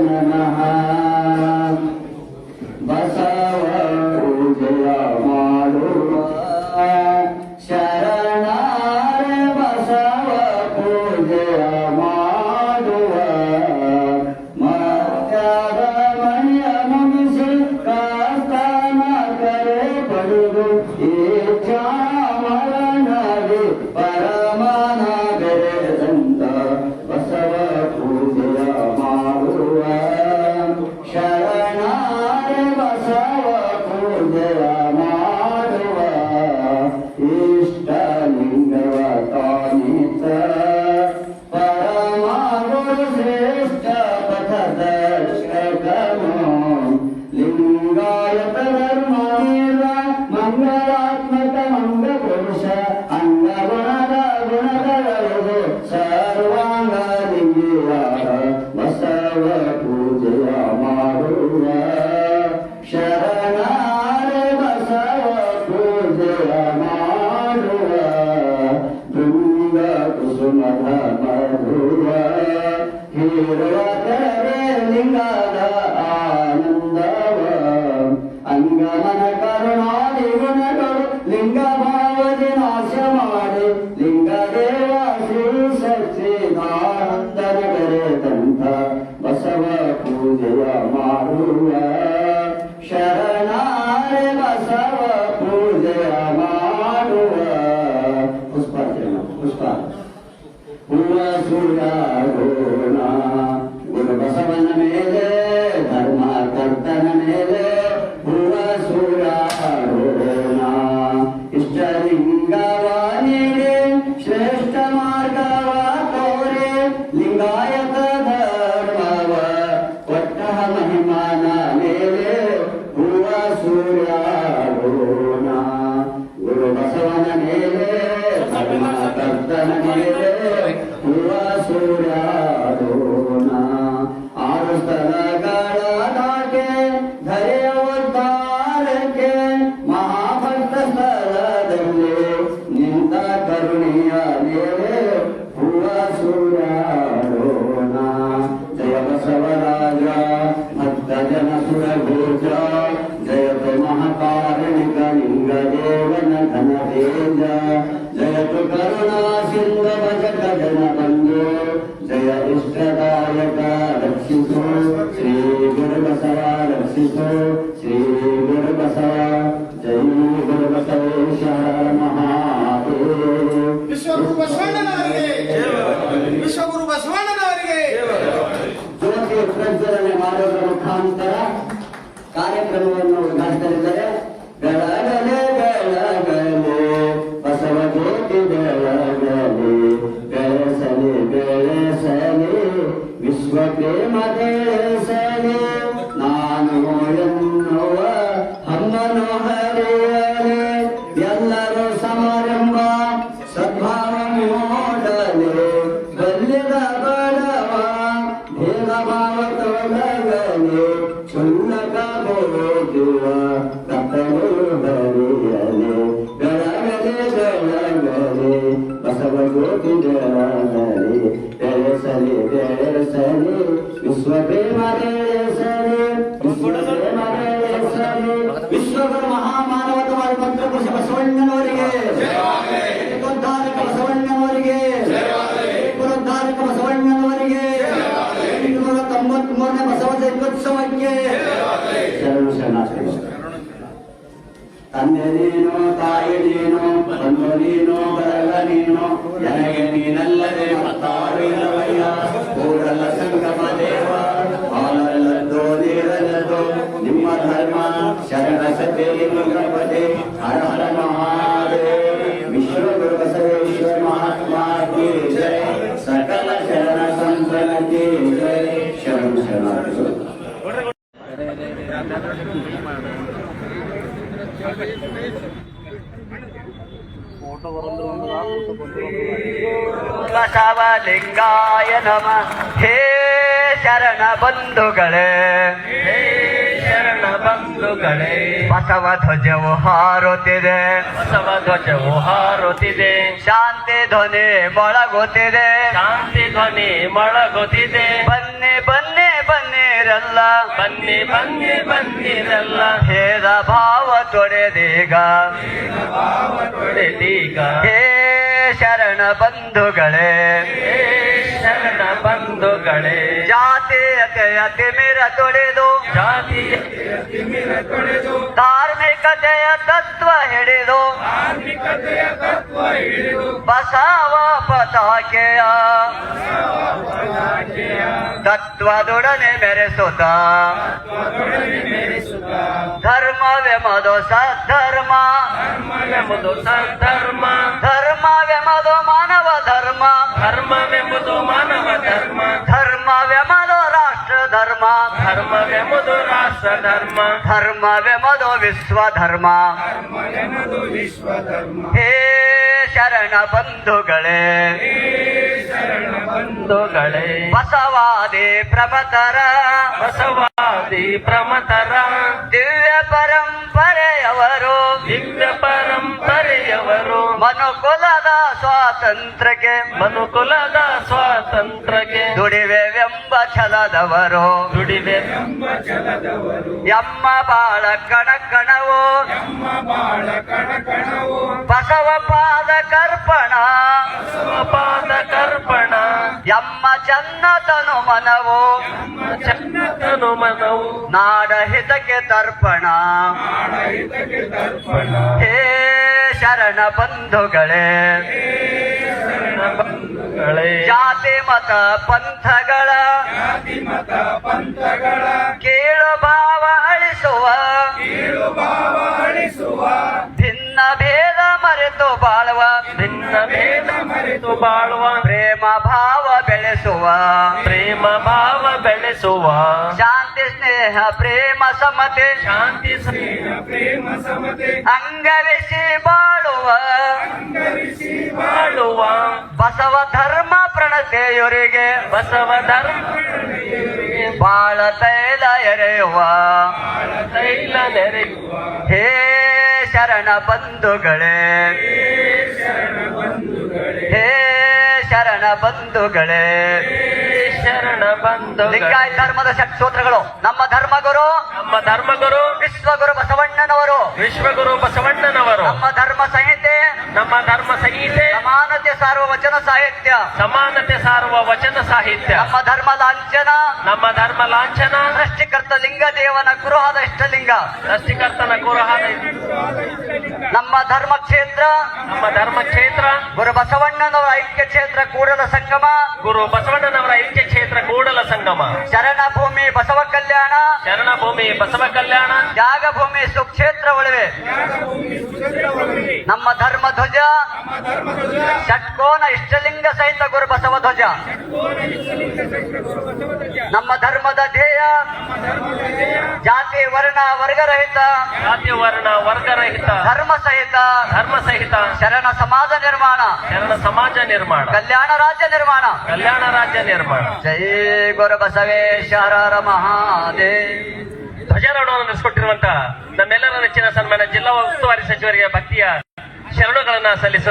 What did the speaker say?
ನಮಃ ಬಸವ ಪೂಜೆಯ ಮಾಡುವ ಶರಣಾರ ಬಸವ ಪೂಜೆಯ ಮಾಡುವ ಮತ್ಯಾಗ ಮಣಿಯ ಮುಗಿಸಿ ಕಾಸ್ತಾನ ಕರೆ ಪಡೆದು ಈ ಚಾಮರನಾಗಿ ಪರಮಾನ ಬೆರೆದಂತ ಬಸವ ಪೂಜೆಯ ಮಾಡುವ ಶರಣಾರ ಬಸವ ಪೂಜೆಯ ಮಾಡುವ ಇಷ್ಟಲಿಂಗವ ತಾನಿತ ಪರಮಾಗುರು ಶ್ರೇಷ್ಠ ಪಥದರ್ಶಕನು ಲಿಂಗಾಯತ ಧರ್ಮವೀರ ಮಂಗಳಾತ್ಮಕ ಮಂಗ ಪುರುಷ ಅಂಗಗುಣದ ಗುಣಗಳದು ಸರ್ವಾಂಗ ಲಿಂಗಿಯಾದ ಬಸವ ಪೂಜೆಯ ಮಾಡುವ ಶರಣಾರ ಬಸವ ಪೂಜೆಯ ಮಾಡುವ ಭೃಂಗ ಕುಸುಮದ ಮಧುರ ಹೀರುವ ತೆರೆ ಲಿಂಗದ ಆನಂದವ ಅಂಗಮನ ಕರುಣಾದಿ ಗುಣಗಳು ಲಿಂಗ ಭಾವದಿ ನಾಶ ಮಾಡಿ ಲಿಂಗ ದೇವ ಶ್ರೀ ಸಚ್ಚಿದಾನಂದನ ಬೆರೆದಂತ ಬಸವ ಪೂಜೆಯ ಮಾಡುವ ಶರಣಾರ ಬಸವ ಪೂಜೆಯ ಮಾಡುವ ಪುಷ್ಪ ಹೂವ ಸುಳ್ಳಾಗೋಣ ಗುರು ಬಸವನ ಮೇಲೆ ಧರ್ಮ ಕರ್ತನ ಮೇಲೆ ಹೂವ ಸುಳ್ಳಾಗೋಣ ಇಷ್ಟಲಿಂಗವ ನೀಡಿ ಶ್ರೇಷ್ಠ ಮಾರ್ಗವ ತೋರೆ ಲಿಂಗಾಯತ ಧರ್ಮವ ಕೊಟ್ಟ ಮಹಿಮಾನ ಮೇಲೆ ಹೂವ ಸುಳ್ಳಾಗೋಣ ಗುರು ಬಸವನ ಮೇಲೆ ಧರ್ಮ ಕರ್ತನ ಮೇಲೆ ಹೂವ ಸುಳ್ಳಾಗೋಣ ಆರು ಸ್ಥಳಗಳ ದಾಟೆ ಧರೆಯ ಉದ್ಧಾರಕ್ಕೆ ಮಹಾಭಕ್ತ ಸ್ಥಳದಲ್ಲಿ ನಿಂತ ಕರುಣೆಯ ಮೇಲೆ ಹೂವ ಸುಳ್ಳಾಗೋಣ ಜಯ ಬಸವರಾಜ ಭಕ್ತ ಜನ ಸುರಭೋಜ ಜಯತು ಮಹಾಕಾರುಣಿಕ ಲಿಂಗ ದೇವನ ಘನ ತೇಜ ಜಯತು ಕರುಣಾ ಸಿಂಧ ಭಜಕ ಜನ ಬಂಧು ಜಯ ಇಷ್ಟದಾಯಕ ರಕ್ಷಿಸು ಶ್ರೀ ಗುರು ಬಸವ ರಕ್ಷಿಸು ಶ್ರೀ ಗುರು ಬಸವ ಜೈ ಗುರು ಬಸವೇಶ ಮಹಾದೇವ ವಿಶ್ವಗುರು ಬಸವಣ್ಣನವರಿಗೆ ವಿಶ್ವಗುರು ಬಸವಣ್ಣನವರಿಗೆ ಜ್ಯೋತಿ ಪ್ರಜ್ವಲನೆ ಮಾಡೋದ್ರ ಮುಖಾಂತರ ಕಾರ್ಯಕ್ರಮವನ್ನು ಉದ್ಘಾಟಿಸಲಿದ್ದಾರೆ. ಬೆಳಗಲೆ ಬೆಳಗಲೆ ಬಸವ ಜ್ಯೋತಿ ಬೆಳಗಲೆ ಬೆಳೆಸಲಿ ಬೆಳೆಸಲಿ ವಿಶ್ವ ಪ್ರೇಮ ಬೆಳೆಸಲಿ ನಾನು ಎನ್ನುವ ಹಮ್ಮನು ಹರಿಯಲಿ ಎಲ್ಲರೂ ಸಮಾರಂಭ ಸದ್ಭಾವ ಮೂಡಲಿ ಬಲ್ಲಿದ ಬಡವ ಭೇದ ಭಾವ ತೊಡಗಲಿ ಕ್ಷುಲ್ಲಕ ಬೋಧುವ ಕತ್ತಲು ಹರಿಯಲಿ ಬೆಳಗಲಿ ಬೆಳಗಲಿ ಬಸವ ಜ್ಯೋತಿ ಬೆಳಗಲಿ ಬೆಳೆಸಲಿ ಬೆಳೆಸಲಿ ವಿಶ್ವ ಪ್ರೇಮ ಬೆಳೆಸಲಿ ವಿಶ್ವ ಪ್ರೇಮ ಬೆಳೆಸಲಿ ವಿಶ್ವಗುರು ಮಹಾಮಾನವತವಾದ ಮಂತ್ರಪುರುಷ ಬಸವಣ್ಣನವರಿಗೆ ಏಕೋದ್ಧಾರಕ ಬಸವಣ್ಣನವರಿಗೆ ಏಕೋದ್ಧಾರಕ ಬಸವಣ್ಣನವರಿಗೆ 893ನೇ ಬಸವ ಜಯಂತ್ಯೋತ್ಸವಕ್ಕೆ ಶರಣು ಶರಣಾರ್ಥಿಗಳು. ತಂದೆ ನೀನು ತಾಯಿ ನೀನು ಬಂಧು ನೀನು ಬರಗ ನೀನು ನನಗೆ ನೀನಲ್ಲದೆ ಮತ್ತಾರು ಇಲ್ಲವಯ್ಯ ಊರಲ್ಲ ಸಂಗಮ ದೇವ ಹಾಲಲ್ಲದ್ದು ನೀರಲ್ಲದ್ದು ನಿಮ್ಮ ಧರ್ಮ ಶರಣ ಸತೆ ಗಣಪತಿ ಹರ ಹರ ಮಹಾದೇವ ವಿಶ್ವಗುರು ಬಸವೇಶ್ವರ ಮಹಾತ್ಮ ಕಿ ಜಯ ಸಕಲ ಶರಣ ಸಂತನ ಕಿ ಜಯ ಶರಣು ಶರಣಾರ್ಥಿಗಳು. ಬಸವಲಿಂಗಾಯ ನಮಃ. ಹೇ ಶರಣ ಬಂಧುಗಳೇ, ಶರಣ ಬಂಧುಗಳೇ, ಬಸವ ಧ್ವಜವು ಹಾರುತ್ತಿದೆ, ಬಸವ ಧ್ವಜವು ಹಾರುತ್ತಿದೆ, ಶಾಂತಿ ಧ್ವನಿ ಮೊಳಗುತ್ತಿದೆ, ಶಾಂತಿ ಧ್ವನಿ ಮೊಳಗುತ್ತಿದೆ. ಬನ್ನಿ ಬನ್ನಿ ಬನ್ನಿ ಬನ್ನಿರಲ್ಲ ಬನ್ನಿ ಬನ್ನಿ ಬನ್ನಿರಲ್ಲ ಭೇದ ಭಾವ ತೊಡೆದೀಗ ತೊಡೆದೀಗ ಹೇ ಶರಣ ಬಂಧುಗಳೇ ಶರಣ ಬಂಧುಗಳೇ ಜಾತೀಯತೆಯ ತಿಮಿರ ತೊಡೆದು ಜಾತಿಯ ಧಾರ್ಮಿಕತೆಯ ತತ್ವ ಹಿಡಿದು ಬಸವ ಪತಾಕೆಯ ತತ್ವದೊಡನೆ ಮೆರೆಸುತ್ತ ಧರ್ಮವೆಂಬುದು ಸದ್ಧರ್ಮ ಧರ್ಮವೆಂಬುದು ಸದ್ಧರ್ಮ ಧರ್ಮವೆಂಬುದು ಮಾನವ ಧರ್ಮ ಧರ್ಮವೆಂಬುದು ಮಾನವ ಧರ್ಮ ಧರ್ಮವೆಂಬುದು ರಾಷ್ಟ್ರ ಧರ್ಮ ಧರ್ಮವೆಂಬುದು ರಾಷ್ಟ್ರ ಧರ್ಮ ಧರ್ಮವೆಂಬುದು ವಿಶ್ವ ಧರ್ಮ ಹೇ ಶರಣ ಬಂಧುಗಳೇ ಬಂಧುಗಳೇ ಬಸವಾದಿ ಪ್ರಮತರ ಬಸವಾದಿ ಪ್ರಮತರ ದಿವ್ಯ ಪರಂಪರೆಯವರು ದಿವ್ಯ ಪರಂಪರೆಯವರು ಮನುಕುಲದ ಸ್ವಾತಂತ್ರ್ಯಕ್ಕೆ ಮನುಕುಲದ ಸ್ವಾತಂತ್ರ್ಯಕ್ಕೆ ದುಡಿವೆವೆಂಬ ಛಲದವರು ದುಡಿವೆ ಎಮ್ಮ ಬಾಳ ಕಣಕಣವು ಬಸವ ಪಾದ ಕರ್ಪಣ ಪಾದ ಕರ್ಪಣ ಎಮ್ಮ ಚನ್ನತನು ಮನವು ಚನ್ನತನು ಮನವು ನಾಡ ಹಿತಕ್ಕೆ ತರ್ಪಣ ಹೇ ಶರಣ ಬಂಧುಗಳೇ ಬಂಧುಗಳೇ ಜಾತಿ ಮತ ಪಂಥಗಳ ಕೀಳು ಭಾವ ಅಳಿಸುವ ಭಿನ್ನ ಭೇದ ಮರೆತು ಬಾಳುವ ಭಿನ್ನ ಭೇದ ಮರೆತು ಬಾಳುವ ಪ್ರೇಮ ಭಾವ ಬೆಳೆಸುವ ಪ್ರೇಮ ಭಾವ ಬೆಳೆಸುವ ಶಾಂತಿ ಸ್ನೇಹ ಪ್ರೇಮ ಸಮತೆ ಶಾಂತಿ ಸ್ನೇಹ ಪ್ರೇಮ ಸಮತೆ ಅಂಗವಿಸಿ ಬಾಳುವ ಬಾಳುವ ಬಸವ ಧರ್ಮ ಪ್ರಣತೆಯವರಿಗೆ ಬಸವ ಧರ್ಮ ಬಾಳ ತೈಲ ಎರೆಯುವ ತೈಲ ನೆರೆಯುವ ಹೇ ಶರಣ ಬಂಧುಗಳೇ ಹೇ ಶರಣ ಬಂಧುಗಳೇ ಶರಣ ಬಂಧುಗಳೇ ಲಿಂಗಾಯತ ಧರ್ಮದ ಷಟ್ಸೂತ್ರಗಳು ನಮ್ಮ ಧರ್ಮಗುರು ನಮ್ಮ ಧರ್ಮಗುರು ವಿಶ್ವಗುರು ಬಸವಣ್ಣನವರು ವಿಶ್ವಗುರು ಬಸವಣ್ಣನವರು ನಮ್ಮ ಧರ್ಮ ಸಂಹಿತೆ ನಮ್ಮ ಧರ್ಮ ಸಂಹಿತೆ ಸಮಾನತೆ ಸಾರುವ ವಚನ ಸಾಹಿತ್ಯ ಸಮಾನತೆ ಸಾರುವ ವಚನ ಸಾಹಿತ್ಯ ನಮ್ಮ ಧರ್ಮ ಲಾಂಛನ ನಮ್ಮ ಧರ್ಮ ಲಾಂಛನ ಸೃಷ್ಟಿಕರ್ತ ಲಿಂಗದೇವನ ಕುರುಹಾದ ಇಷ್ಟಲಿಂಗ ಸೃಷ್ಟಿಕರ್ತನ ಕುರಹಾದ ನಮ್ಮ ಧರ್ಮ ಕ್ಷೇತ್ರ ನಮ್ಮ ಧರ್ಮ ಕ್ಷೇತ್ರ ಗುರು ಬಸವಣ್ಣನವರ ಐಕ್ಯ ಕ್ಷೇತ್ರ ಕೂಡಲ ಸಂಗಮ ಗುರು ಬಸವಣ್ಣನವರ ಐಕ್ಯ ಕ್ಷೇತ್ರ ಕೂಡಲ ಸಂಗಮ ಶರಣ ಭೂಮಿ ಬಸವ ಕಲ್ಯಾಣ ಶರಣ ಭೂಮಿ ಬಸವ ಕಲ್ಯಾಣ ತ್ಯಾಗ ಭೂಮಿ ಸುಕ್ಷೇತ್ರ ಉಳಿವೆ ನಮ್ಮ ಧರ್ಮ ಧ್ವಜ ಷಟ್ಕೋನ ಇಷ್ಟಲಿಂಗ ಸಹಿತ ಗುರು ಬಸವ ಧ್ವಜ ನಮ್ಮ ಧರ್ಮದ ಧ್ಯೇಯ ಜಾತಿ ವರ್ಣ ವರ್ಗರಹಿತ ಜಾತಿ ವರ್ಣ ವರ್ಗರಹಿತ ಧರ್ಮ ಸಹಿತ ಶರಣ ಸಮಾಜ ನಿರ್ಮಾಣ ಶರಣ ಸಮಾಜ ನಿರ್ಮಾಣ ಕಲ್ಯಾಣ ರಾಜ್ಯ ನಿರ್ಮಾಣ ಕಲ್ಯಾಣ ರಾಜ್ಯ ನಿರ್ಮಾಣ ಜೈ ಗುರು ಬಸವೇಶ್ವರ ಮಹಾದೇವ್ ಧ್ವಜಾರೋಹಣವನ್ನು ನಡೆಸಿಕೊಟ್ಟಿರುವಂತಹ ನಮ್ಮೆಲ್ಲರ ನೆಚ್ಚಿನ ಸನ್ಮಾನ ಜಿಲ್ಲಾ ಉಸ್ತುವಾರಿ ಸಚಿವರಿಗೆ ಭಕ್ತಿಯ ಶರಣುಗಳನ್ನ ಸಲ್ಲಿಸುತ್ತಾರೆ.